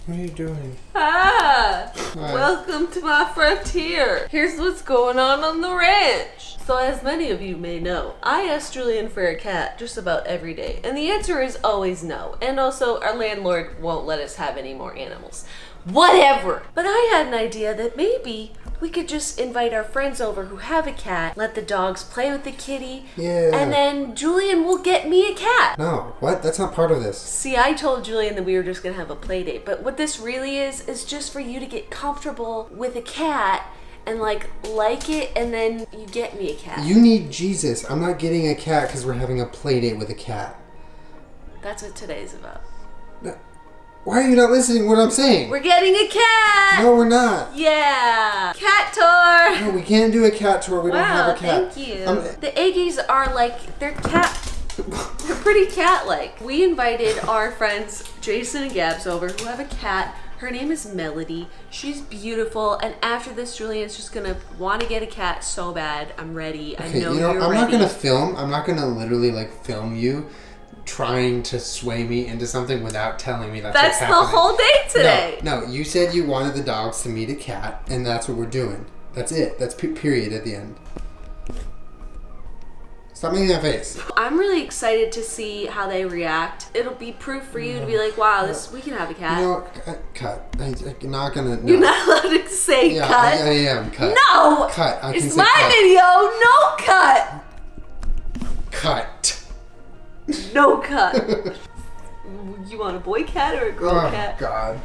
What are you doing? Welcome to my frontier. Here's what's going on the ranch. So as many of you may know, I ask Julien for a cat just about every day. And the answer is always no. And also our landlord won't let us have any more animals. Whatever. But I had an idea that maybe we could just invite our friends over who have a cat, let the dogs play with the kitty, and then Julien will get me a cat. No, what? That's not part of this. See, I told Julien that we were just gonna have a play date, but what this really is just for you to get comfortable with a cat and like it, and then you get me a cat. You need Jesus. I'm not getting a cat because we're having a play date with a cat. That's what today's about. No. Why are you not listening to what I'm saying? We're getting a cat! No, we're not. Yeah! Cat tour! No, we can't do a cat tour. We don't have a cat. Thank you. The Aggies are like, they're pretty cat-like. We invited our friends Jason and Gabs over who have a cat. Her name is Melody. She's beautiful, and after this, Julien's just gonna want to get a cat so bad. I'm ready. I know you're ready. I'm not gonna film. I'm not gonna literally like film you trying to sway me into something without telling me that's what's happening. That's the whole day today. No, you said you wanted the dogs to meet a cat, and that's what we're doing. That's it. That's period at the end. Stop making that face. I'm really excited to see how they react. It'll be proof for you to be like, wow, we can have a cat. You know, cut. I'm not gonna. No. You're not allowed to say cut. I am. Cut. No! Cut. I can it's say my cut. video. No cut. Cut. No cut. You want a boy cat or a girl cat? Oh, God.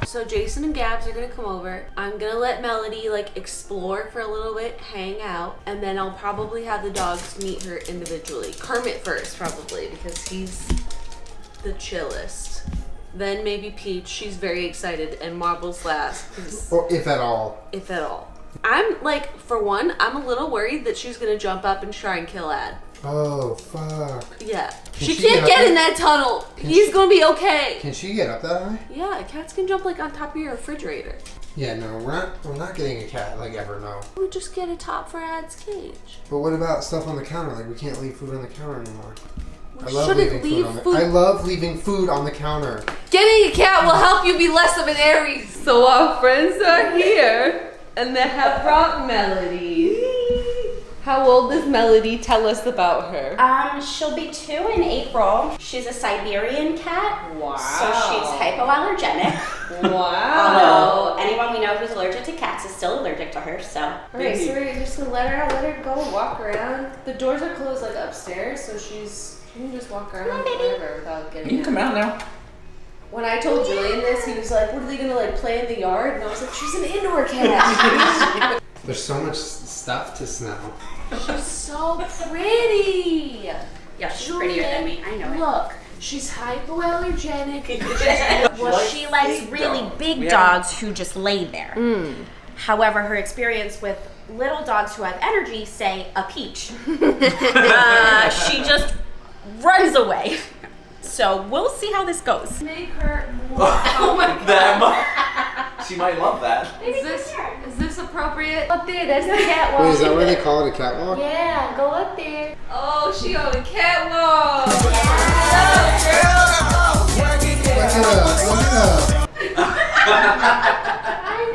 So Jason and Gabs are gonna come over. I'm gonna let Melody like explore for a little bit, hang out, and then I'll probably have the dogs meet her individually. Kermit first, probably, because he's the chillest. Then maybe Peach, she's very excited, and Marbles last. Or if at all. If at all. I'm like, for one, I'm a little worried that she's gonna jump up and try and kill Ad. Oh, fuck. Yeah. She can't get in that tunnel. He's gonna be okay. Can she get up that high? Yeah, cats can jump like on top of your refrigerator. Yeah, no, we're not getting a cat, like, ever, no. We just get a top for Ad's cage. But what about stuff on the counter? Like, we can't leave food on the counter anymore. I love leaving food on the counter. Getting a cat will help you be less of an Aries. So our friends are here, and they have brought Melody. How old is Melody? Tell us about her. She'll be 2 in April. She's a Siberian cat. Wow. So she's hypoallergenic. Wow. Although anyone we know who's allergic to cats is still allergic to her, so. Alright, so we're just gonna let her go walk around. The doors are closed like upstairs, so she can just walk around wherever without getting You can come out now. When I told Julien this, he was like, what are they gonna like play in the yard? And I was like, she's an indoor cat. There's so much stuff to smell. She's so pretty. Yeah, she's prettier than me. I know it. Look, she's hypoallergenic. Well, she likes really big dogs who just lay there. However, her experience with little dogs who have energy, say a Peach, she just runs away. So we'll see how this goes. Make her more. Oh my God. She might love that. Is this appropriate? Up there, that's the catwalk. Wait, is that what they call it, a catwalk? Yeah, go up there. Oh, she on the catwalk.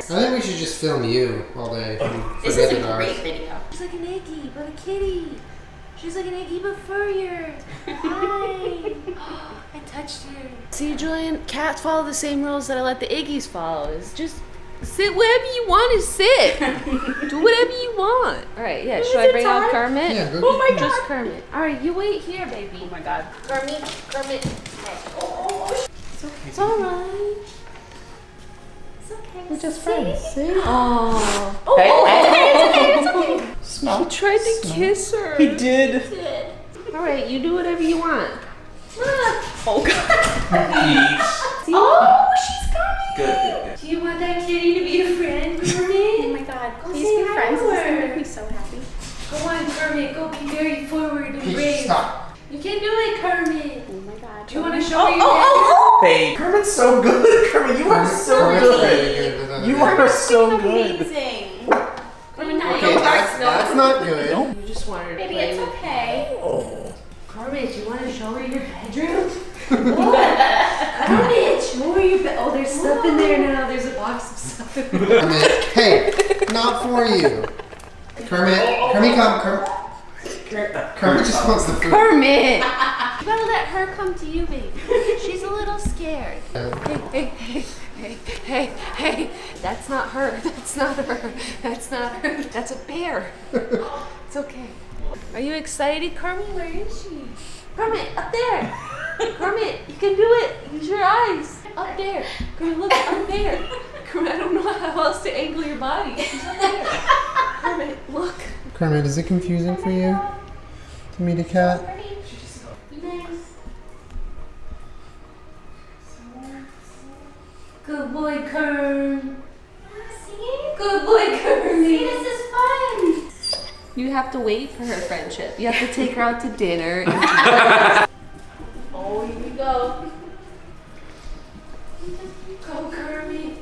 I think we should just film you all day. This is a great video. She's like an Eggie, but a kitty. She's like an Eggie, but furrier. Hi. I touched her. See, Julien, cats follow the same rules that I let the Iggies follow. It's just sit wherever you want to sit. Do whatever you want. All right, yeah. Should I bring out Kermit? Yeah, go Oh my God. Just Kermit. All right, you wait here, baby. Oh my God. Kermit. Okay. Oh. It's all right. It's okay. We're just friends. See? Oh. Hey. It's okay. Smell. He tried to kiss her. He did. All right, you do whatever you want. Oh God. Peach. Oh, she's coming. Good. Do you want that kitty to be a friend with me? Oh my God. Go Please say be hi friends. to This is her. gonna make me so happy. Go on, Kermit. Go be very forward and Peach, brave. stop. You can do it, Kermit. Oh my God. Do you want to show her your Babe. Kermit's so good. Kermit, you are so good. You are so good. Amazing. Okay, that's not good. You just want her to Baby, play it's with okay. Kermit, you want to show her your bedroom? What? Kermit. Where are you? Oh, there's stuff in there now. There's a box of stuff in there. Kermit, hey, not for you. Kermit, come. Kermit just wants the food. Kermit! You gotta let her come to you, baby. She's a little scared. Hey. That's not her. That's not her. That's not her. That's a bear. It's okay. Are you excited, Kermit? Where is she? Kermit, up there. Kermit, you can do it. Use your eyes. Up there. Kermit, look, up there. Kermit, I don't know how else to angle your body. She's up there. Kermit, look. Kermit, is it confusing for you to meet a cat? Good boy, Kerm. Good boy, Kermit. This is fun. You have to wait for her friendship. You have to take her out to dinner. Oh, here we go. Go, Kermit.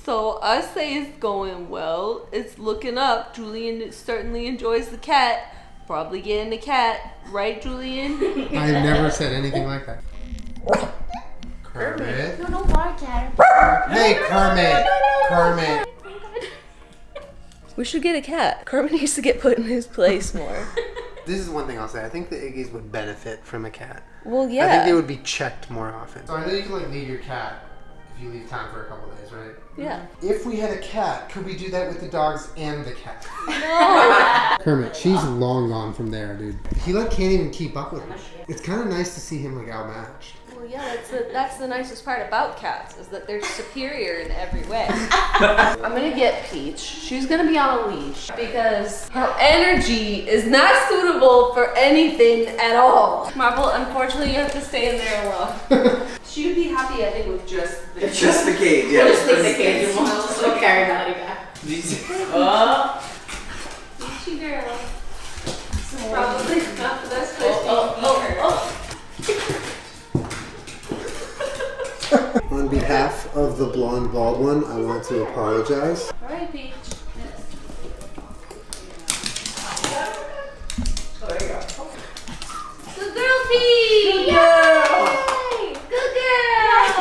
So us say it's going well. It's looking up. Julien certainly enjoys the cat. Probably getting the cat. Right, Julien? I've never said anything like that. Kermit. No, don't bark at her. Hey, Kermit. Kermit. We should get a cat. Kermit needs to get put in his place more. This is one thing I'll say. I think the Iggies would benefit from a cat. Well, yeah. I think they would be checked more often. So I know you can like leave your cat if you leave town for a couple days, right? Yeah. If we had a cat, could we do that with the dogs and the cat? No. Kermit, she's long gone from there, dude. He like can't even keep up with her. It's kind of nice to see him like outmatched. Well, yeah, that's the nicest part about cats is that they're superior in every way. I'm gonna get Peach. She's gonna be on a leash because her energy is not suitable for anything at all. Marble, unfortunately, you have to stay in there alone. She would be happy, I think, with just the cage. Just the cage, yeah. Just leave the cage. We'll carry Melody back. Peachy girl. This is probably not the best place to meet her. On behalf of the blonde bald one, I want to apologize. All right, Peach. Good girl, Peach! Yay! Good girl!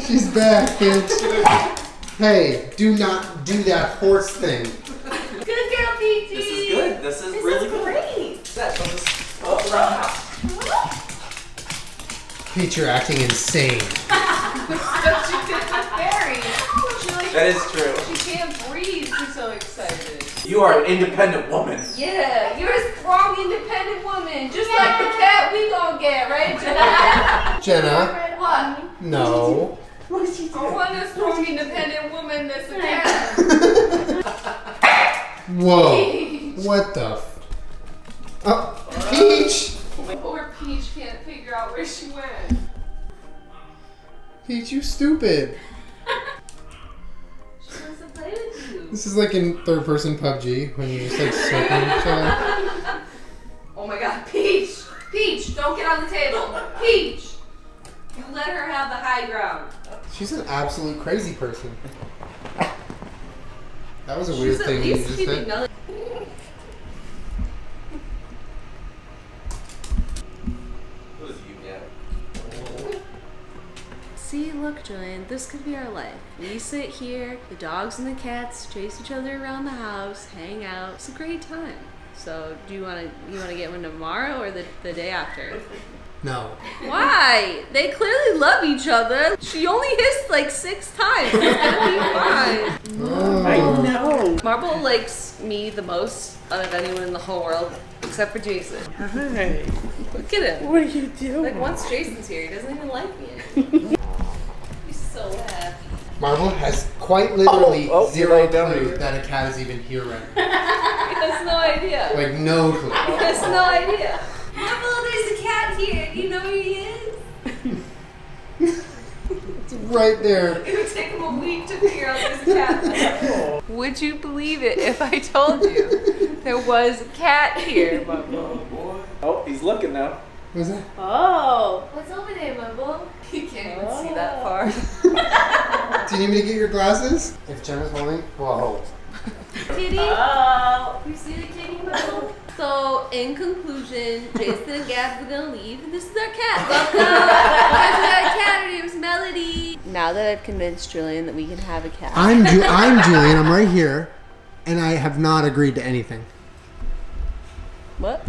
She's back, bitch. Hey, do not do that horse thing. Good girl, Peachy! This is good. This is really good. Great! Peach, you're acting insane. That is true. She can't breathe. She's so excited. You are an independent woman. Yeah, you're a strong, independent woman, just like the cat we gonna get, right, Jenna? Jenna, What? no. I want a strong, independent woman that's a cat. Whoa. What the Oh, Peach! Poor Peach can't figure out where she went. Peach, you stupid. She wants to play with you. This is like in third-person PUBG when you're just like circling each other. Oh my god, Peach! Peach, don't get on the table. Peach! You let her have the high ground. She's an absolute crazy person. That was a weird She's at thing you least just keeping said. Melody. What is you, yeah? See, look, Julien, this could be our life. We sit here, the dogs and the cats chase each other around the house, hang out. It's a great time. So, do you want to get one tomorrow or the day after? No. Why? They clearly love each other. She only hissed like 6 times. It's gonna be fine. Oh. I know. Marble likes me the most out of anyone in the whole world, except for Jason. Hey. Look at him. What are you doing? Like once Jason's here, he doesn't even like me anymore. He's so happy. Marble has quite literally Oh, zero you're right, clue dummy. that a cat is even here right now. He has no idea. Like, no clue. He has no idea. Marble, there's a cat here. Do you know where he is? It's right there. It would take him a week to figure out there's a cat there. Would you believe it if I told you there was a cat here, Marble? Oh, he's looking now. What was that? Oh. What's over there, Marble? You can't even see that far. Do you need me to get your glasses? If Jenna's holding. Whoa. Kitty? Oh. You see the kitty, Marble? So, in conclusion, Jason and Gabs are gonna leave, and this is our cat. Welcome! Guys, we got a cat. Her name's Melody. Now that I've convinced Julien that we can have a cat. I'm Julien. I'm right here, and I have not agreed to anything. What?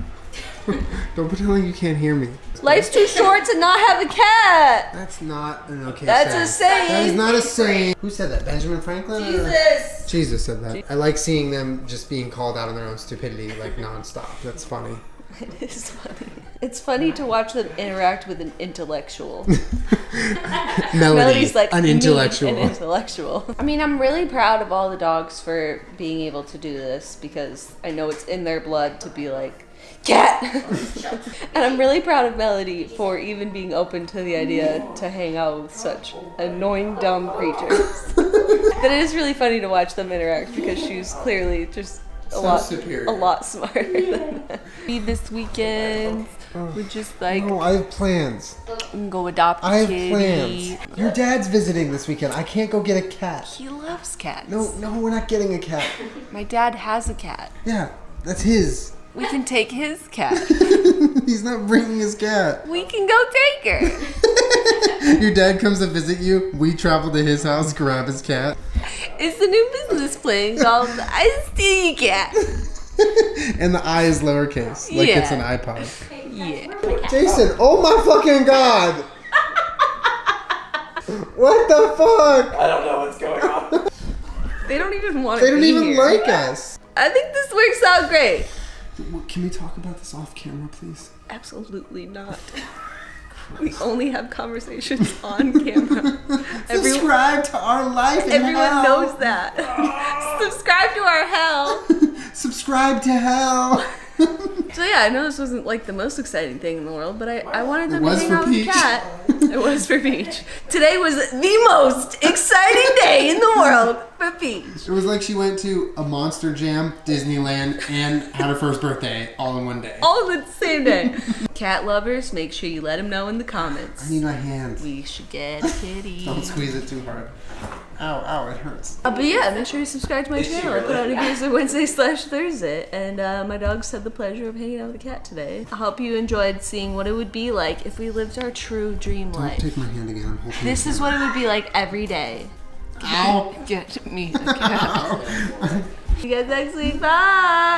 Don't pretend like you can't hear me. Life's too short to not have a cat. That's not an okay That's saying. a saying. That is not a saying. Who said that? Benjamin Franklin? Jesus. Jesus said that. I like seeing them just being called out on their own stupidity, like nonstop. That's funny. It is funny. It's funny to watch them interact with an intellectual. Melody's like an intellectual. An intellectual. I mean, I'm really proud of all the dogs for being able to do this because I know it's in their blood to be like, cat! And I'm really proud of Melody for even being open to the idea to hang out with such annoying, dumb creatures. But it is really funny to watch them interact because she's clearly just a lot smarter than them. This weekend, we just like No, I have plans. go adopt a I have kitty. plans. Your dad's visiting this weekend. I can't go get a cat. He loves cats. No, we're not getting a cat. My dad has a cat. Yeah, that's his. We can take his cat. He's not bringing his cat. We can go take her. Your dad comes to visit you. We travel to his house, grab his cat. It's the new business plan called the Iced Tea Cat. And the I is lowercase, like Yeah. it's an iPod. Yeah. Jason, oh my fucking god! What the fuck? I don't know what's going on. They don't even want to They don't be even here. like us. I think this works out great. Can we talk about this off camera, please? Absolutely not. We only have conversations on camera. Subscribe to our life in Everyone hell. knows that. Subscribe to our hell. Subscribe to hell. So yeah, I know this wasn't like the most exciting thing in the world, but I wanted them to was hang for out with the Peach. cat. It was for Peach. Today was the most exciting day in the world for Peach. It was like she went to a Monster Jam, Disneyland, and had her first birthday all in one day. All in the same day. Cat lovers, make sure you let them know in the comments. I need my hand. We should get a kitty. Don't squeeze it too hard. Ow, it hurts. But yeah, make sure you subscribe to my channel. I put out videos on Wednesday/Thursday, and my dogs had the pleasure of hanging out with the cat today. I hope you enjoyed seeing what it would be like if we lived our true dream Don't life. take my hand again. I'm holding This is what it would be like every day. Ow. Get me a cat. See you guys next week. Bye.